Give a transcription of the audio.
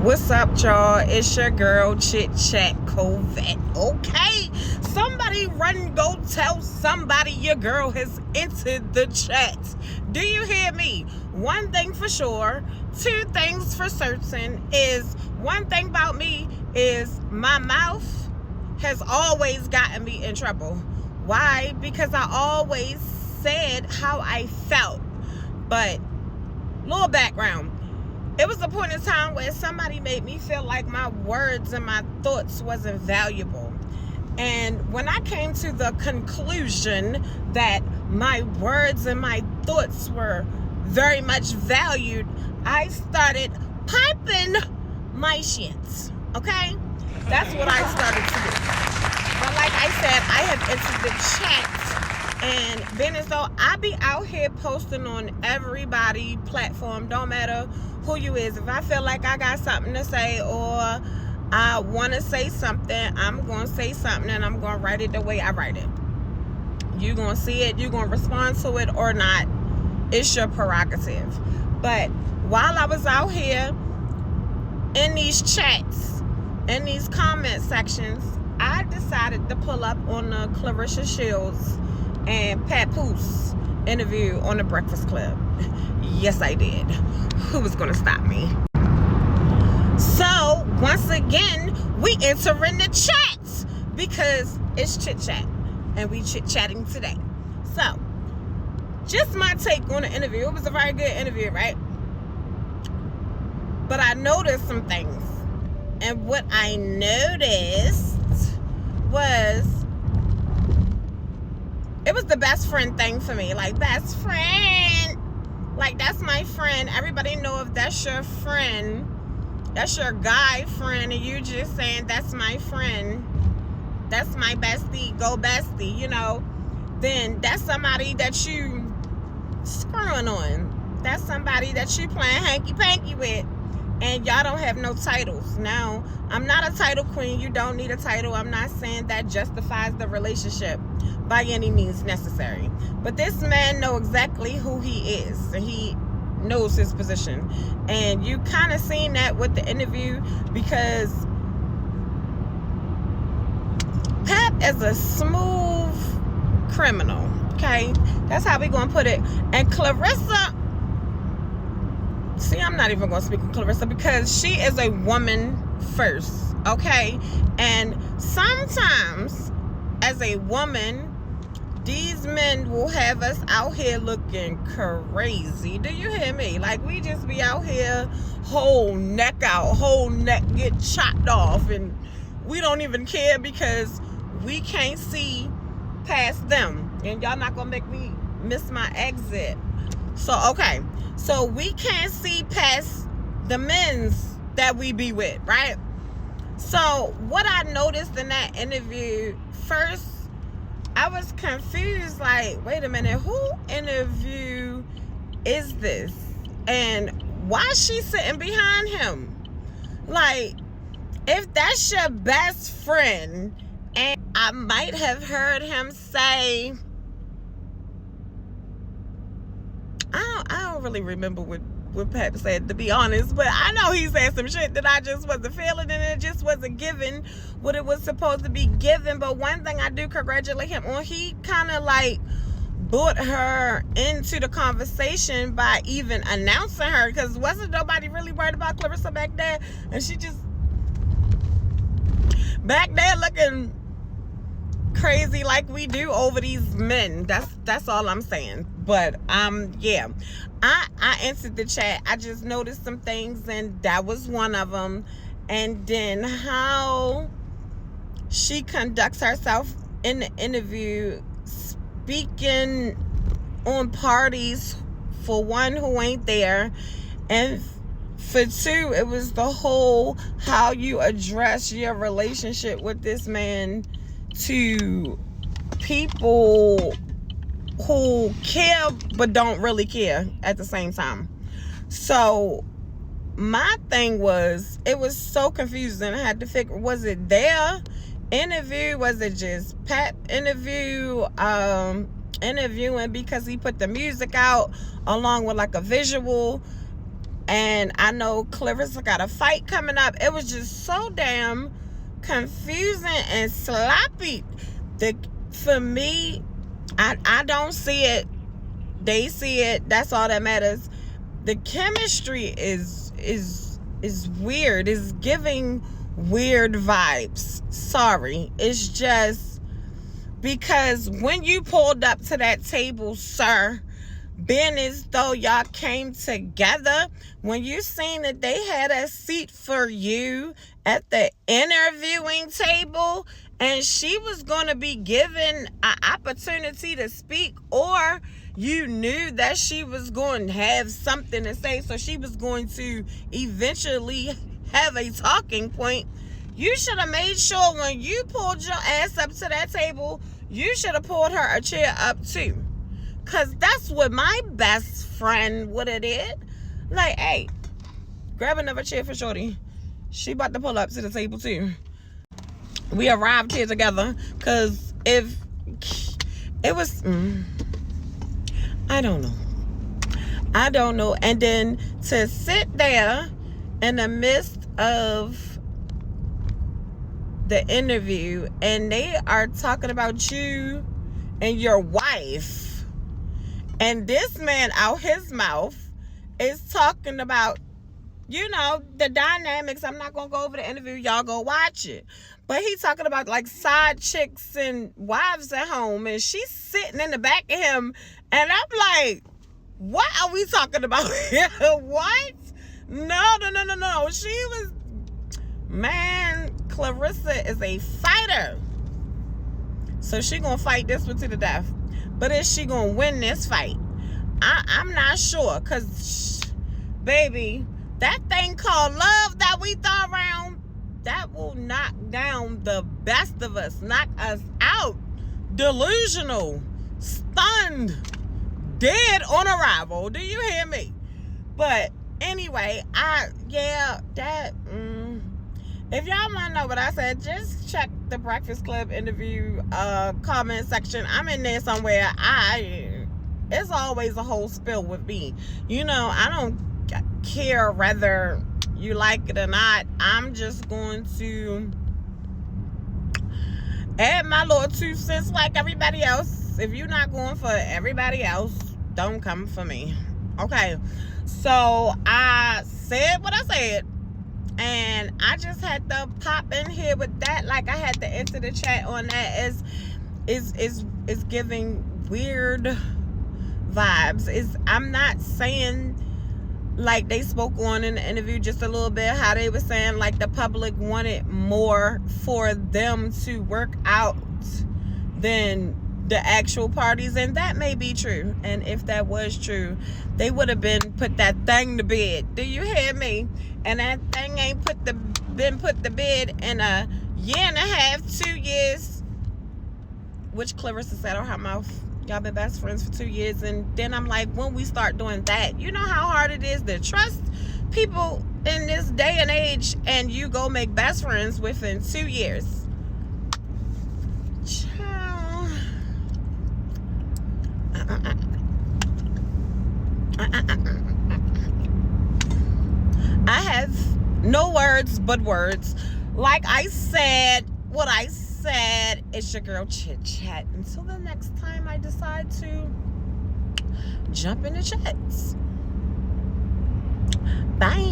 What's up, y'all? It's your girl, Chit Chat Covette. Okay, somebody run, go tell somebody your girl has entered the chat. Do you hear me? One thing for sure, two things for certain is, one thing about me is my mouth has always gotten me in trouble. Why? Because I always said how I felt. But little background. It was a point in time where somebody made me feel like my words and my thoughts wasn't valuable. And when I came to the conclusion that my words and my thoughts were very much valued, I started piping my shit. Okay? That's what I started to do. But like I said, I have entered the chat. And being as though I be out here posting on everybody platform, don't matter who you is. If I feel like I got something to say or I want to say something, I'm going to say something and I'm going to write it the way I write it. You going to see it, you going to respond to it or not. It's your prerogative. But while I was out here in these chats, in these comment sections, I decided to pull up on the CLaRiSsa Shields and papoose interview on the Breakfast Club. Yes, I did. Who was going to stop me? So, once again, we enter in the chats because it's chit chat and we chit chatting today. So, just my take on the interview. It was a very good interview, right? But I noticed some things. And what I noticed was, it was the best friend thing for me. Like, best friend. Like, that's my friend. Everybody know if that's your friend, that's your guy friend, and you just saying, that's my friend, that's my bestie, go bestie, you know, then that's somebody that you screwing on. That's somebody that you playing hanky-panky with. And y'all don't have no titles. Now, I'm not a title queen. You don't need a title. I'm not saying that justifies the relationship by any means necessary. But this man knows exactly who he is. And he knows his position. And you kind of seen that with the interview because Pap is a smooth criminal. Okay? That's how we going to put it. And CLaRiSsa, see, I'm not even going to speak of CLaRiSsa because she is a woman first, okay? And sometimes, as a woman, these men will have us out here looking crazy. Do you hear me? Like, we just be out here, whole neck out, whole neck get chopped off, and we don't even care because we can't see past them. And y'all not going to make me miss my exit. So, okay. So we can't see past the men's that we be with, right? So what I noticed in that interview, first, I was confused, like, wait a minute, who interview is this? And why is she sitting behind him? Like, if that's your best friend, and I might have heard him say, I don't really remember what Pap said, to be honest, but I know he said some shit that I just wasn't feeling, and it just wasn't given what it was supposed to be given. But one thing I do congratulate him on, he kind of like brought her into the conversation by even announcing her, because wasn't nobody really worried about CLaRiSsa back there, and she just back there looking crazy like we do over these men. That's all I'm saying. But yeah, I answered the chat. I just noticed some things, and that was one of them. And then how she conducts herself in the interview, speaking on parties, for one, who ain't there, and for two, it was the whole how you address your relationship with this man to people who care but don't really care at the same time. So my thing was, it was so confusing. I had to figure, was it their interview? Was it just Pap interviewing because he put the music out along with like a visual? And I know CLaRiSsa got a fight coming up. It was just so damn confusing and sloppy. For me, I don't see it. They see it. That's all that matters. The chemistry is weird. It's giving weird vibes. Sorry. It's just because when you pulled up to that table, sir, being as though y'all came together, when you seen that they had a seat for you at the interviewing table and she was going to be given an opportunity to speak, or you knew that she was going to have something to say, so she was going to eventually have a talking point, you should have made sure when you pulled your ass up to that table, you should have pulled her a chair up too. Because that's what my best friend would have did. Like, hey, grab another chair for shorty. She about to pull up to the table too. We arrived here together. Because if it was... I don't know. And then to sit there in the midst of the interview and they are talking about you and your wife, and this man out his mouth is talking about, you know, the dynamics. I'm not gonna go over the interview, y'all go watch it, but he's talking about like side chicks and wives at home, and she's sitting in the back of him, and I'm like, what are we talking about here? What? No. She was, man, CLaRiSsa is a fighter. So she gonna fight this one to the death. But is she gonna win this fight? I'm not sure. Because, baby, that thing called love that we throw around, that will knock down the best of us. Knock us out. Delusional. Stunned. Dead on arrival. Do you hear me? But anyway, if y'all want to know what I said, just check the Breakfast Club interview comment section. I'm in there somewhere. It's always a whole spill with me. You know, I don't care whether you like it or not. I'm just going to add my little 2 cents like everybody else. If you're not going for everybody else, don't come for me. Okay, so I said what I said, and I just had to pop in here with that. Like, I had to enter the chat on that. Is giving weird vibes. I'm not saying like they spoke on in the interview just a little bit, how they were saying like the public wanted more for them to work out than the actual parties, and that may be true. And if that was true, they would have been put that thing to bed. Do you hear me? And that thing ain't been put to bed in a year and a half, 2 years, which CLaRiSsa said on her mouth. Y'all been best friends for 2 years. And then I'm like, when we start doing that, you know how hard it is to trust people in this day and age, and you go make best friends within 2 years. I have no words but words. Like I said, what I said, it's your girl Chit Chat. Until the next time I decide to jump in the chats. Bye.